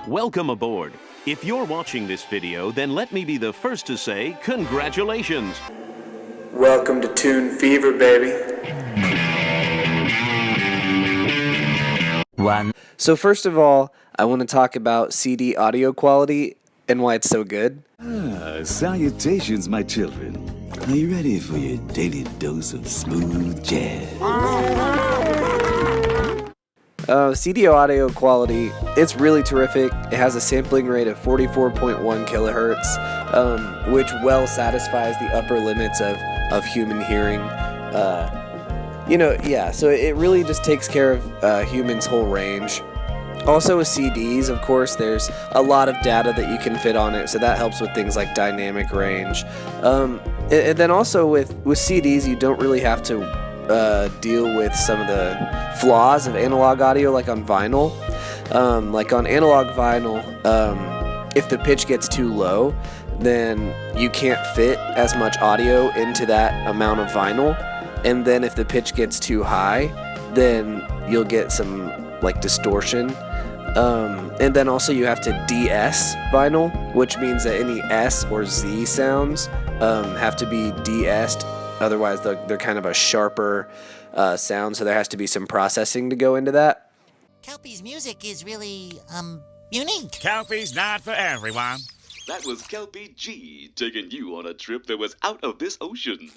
Welcome aboard. If you're watching this video, then let me be the first to say congratulations. Welcome to Tune Fever, baby. So first of all, I want to talk about CD audio quality and why it's so good. Salutations, my children. Are you ready for your daily dose of smooth jazz? CD audio quality, it's really terrific. It has a sampling rate of 44.1 kilohertz, which well satisfies the upper limits of human hearing. So it really just takes care of humans' whole range. Also with CDs, of course, there's a lot of data that you can fit on it, so that helps with things like dynamic range. And then also with CDs, you don't really have to deal with some of the flaws of analog audio like on vinyl. Like on analog vinyl, if the pitch gets too low, then you can't fit as much audio into that amount of vinyl. And then if the pitch gets too high, then you'll get some like distortion. And then also you have to de-ess vinyl, which means that any S or Z sounds have to be de-essed. Otherwise, they're kind of a sharper sound, so there has to be some processing to go into that. Kelpie's music is really, unique. Kelpie's not for everyone. That was Kelpie G taking you on a trip that was out of this ocean.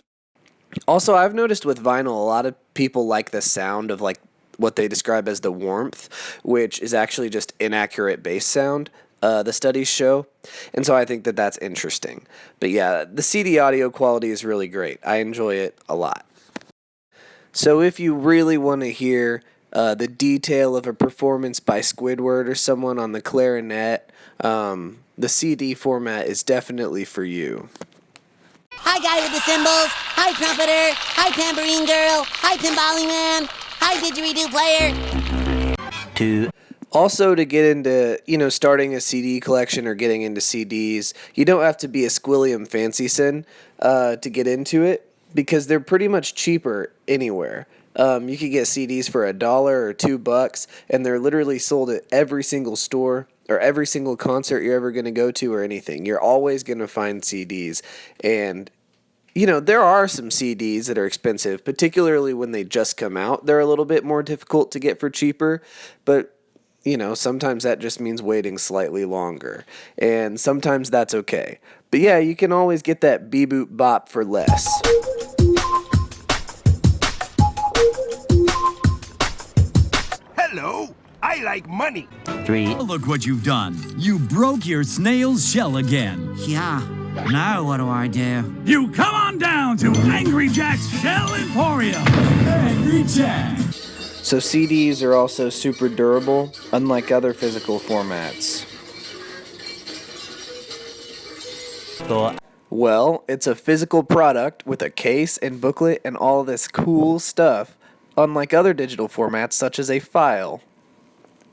Also, I've noticed with vinyl, a lot of people like the sound of like what they describe as the warmth, which is actually just inaccurate bass sound. The studies show, and so I think that that's interesting. But yeah, the CD audio quality is really great. I enjoy it a lot. So if you really want to hear the detail of a performance by Squidward or someone on the clarinet, the CD format is definitely for you. Hi, guy with the cymbals. Hi, trumpeter. Hi, tambourine girl. Hi, timbali man. Hi, didgeridoo player. Also, to get into, starting a CD collection or getting into CDs, you don't have to be a Squilliam Fancyson to get into it, because they're pretty much cheaper anywhere. You could get CDs for $1 or $2, and they're literally sold at every single store or every single concert you're ever going to go to or anything. You're always going to find CDs. And, there are some CDs that are expensive, particularly when they just come out. They're a little bit more difficult to get for cheaper, but sometimes that just means waiting slightly longer, and sometimes that's okay. But yeah, you can always get that Beboop Bop for less. Hello, I like money. Look what you've done. You broke your snail's shell again. Yeah, now what do I do? You come on down to Angry Jack's Shell Emporium. Angry Jack. So CDs are also super durable, unlike other physical formats. Well, it's a physical product with a case and booklet and all this cool stuff, unlike other digital formats such as a file.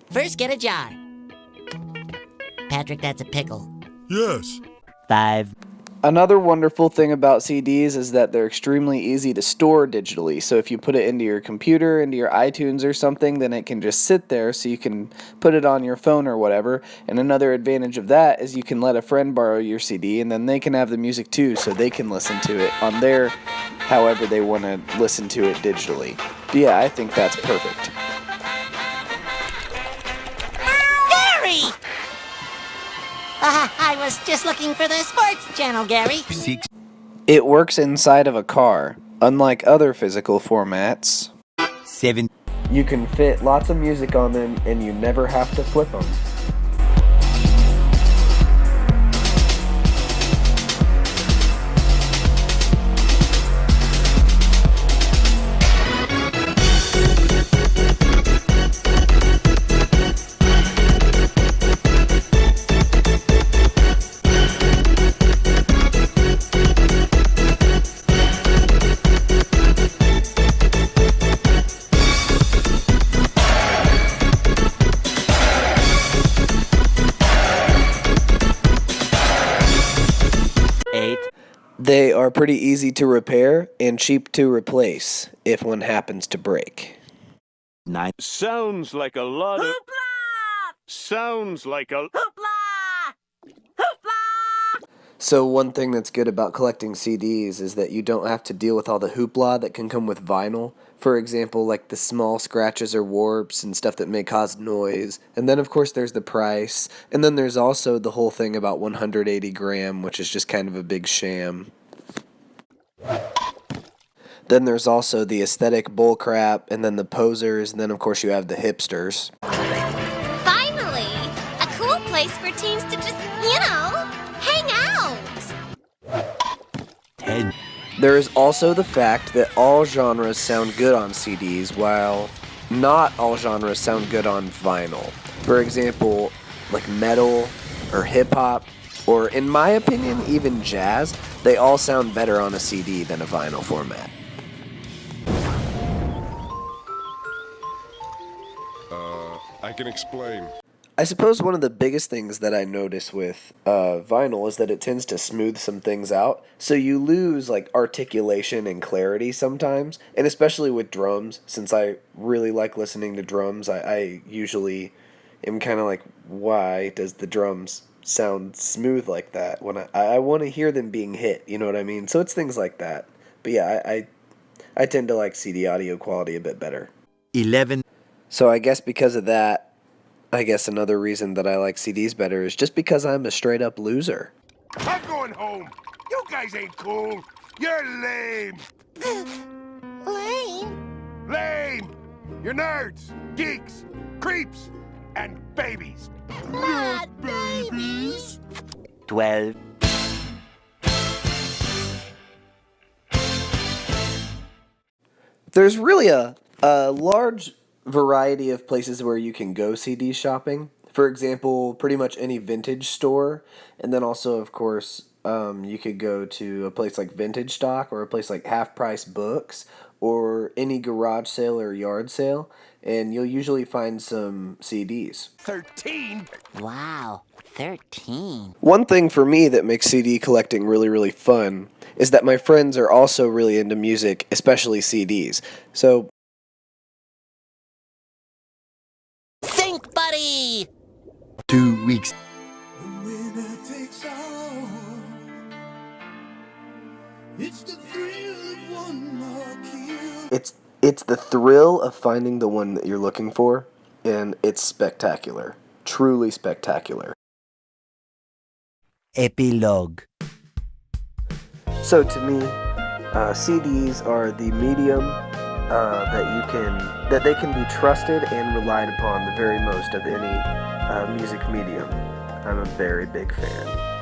First, get a jar. Patrick, that's a pickle. Yes. 5. Another wonderful thing about CDs is that they're extremely easy to store digitally. So if you put it into your computer, into your iTunes or something, then it can just sit there so you can put it on your phone or whatever. And another advantage of that is you can let a friend borrow your CD, and then they can have the music too, so they can listen to it on their however they want to listen to it digitally. But yeah, I think that's perfect. Gary! I was just looking for the sports channel, Gary. It works inside of a car, unlike other physical formats. 7. You can fit lots of music on them, and you never have to flip them. They are pretty easy to repair and cheap to replace if one happens to break. 9. Sounds like a lot of... Sounds like a... So one thing that's good about collecting CDs is that you don't have to deal with all the hoopla that can come with vinyl. For example, like the small scratches or warps and stuff that may cause noise. And then of course there's the price. And then there's also the whole thing about 180 gram, which is just kind of a big sham. Then there's also the aesthetic bullcrap, and then the posers, and then of course you have the hipsters. Finally! A cool place for teens to just, hang out! 10. There is also the fact that all genres sound good on CDs, while not all genres sound good on vinyl. For example, like metal or hip-hop, or in my opinion, even jazz, they all sound better on a CD than a vinyl format. I can explain. I suppose one of the biggest things that I notice with vinyl is that it tends to smooth some things out, so you lose like articulation and clarity sometimes, and especially with drums, since I really like listening to drums, I usually am kind of like, why does the drums sound smooth like that when I want to hear them being hit, you know what I mean? So it's things like that. But yeah, I tend to like CD audio quality a bit better. 11. So I guess because of that, I guess another reason that I like CDs better is just because I'm a straight up loser. I'm going home. You guys ain't cool. You're lame. Lame? Lame. You're nerds, geeks, creeps, and babies. Not babies! 12. There's really a large variety of places where you can go CD shopping. For example, pretty much any vintage store, and then also, of course, you could go to a place like Vintage Stock or a place like Half Price Books or any garage sale or yard sale, and you'll usually find some CDs. 13? Wow, 13. One thing for me that makes CD collecting really, really fun is that my friends are also really into music, especially CDs. So, Think, buddy! 2 weeks. It's the thrill of finding the one that you're looking for, and it's spectacular. Truly spectacular. Epilogue. So to me, CDs are the medium that they can be trusted and relied upon the very most of any music medium. I'm a very big fan.